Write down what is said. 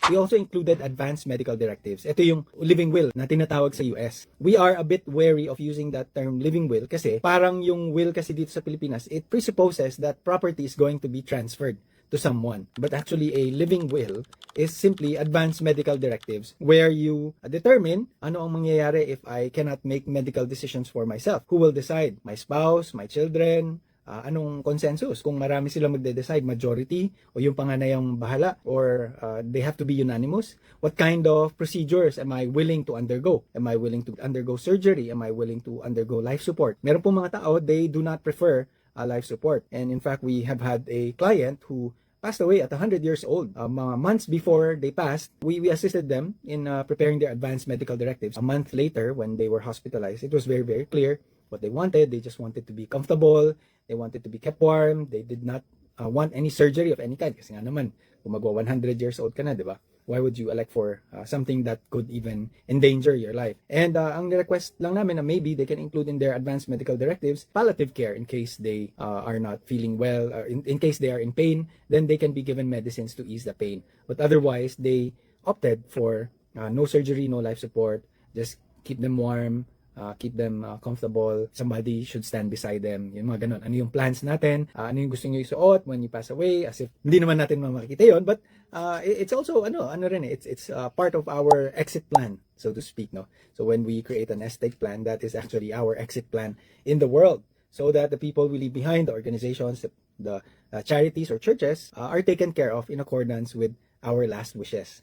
We also included advanced medical directives. Ito yung living will na tinatawag sa US. We are a bit wary of using that term living will kasi parang yung will kasi dito sa Pilipinas, it presupposes that property is going to be transferred to someone. But actually, a living will is simply advanced medical directives where you determine ano ang mangyayari if I cannot make medical decisions for myself. Who will decide? My spouse, my children, anong consensus? Kung marami sila magde-decide, majority, o yung panganay ang bahala, or they have to be unanimous? What kind of procedures am I willing to undergo? Am I willing to undergo surgery? Am I willing to undergo life support? Meron pong mga tao, they do not prefer life support. And in fact, we have had a client who passed away at 100 years old. Mga months before they passed, we assisted them in preparing their advanced medical directives. A month later, when they were hospitalized, it was very, very clear what they wanted. They just wanted to be comfortable. They wanted to be kept warm. They did not want any surgery of any kind. Kasi nga naman, kung magwa 100 years old ka na, di ba? Why would you elect for something that could even endanger your life? And ang request lang namin na maybe they can include in their advanced medical directives palliative care in case they are not feeling well, or in case they are in pain, then they can be given medicines to ease the pain. But otherwise, they opted for no surgery, no life support, just keep them warm, keep them comfortable. Somebody should stand beside them. Yung mga ganun. Ano yung plans natin? Ano yung gusto nyo isuot when you pass away? As if hindi naman natin makikita yon, but it's also ano rin it's part of our exit plan, so to speak, no. So when we create an estate plan, that is actually our exit plan in the world, so that the people we leave behind, the organizations, the charities or churches are taken care of in accordance with our last wishes.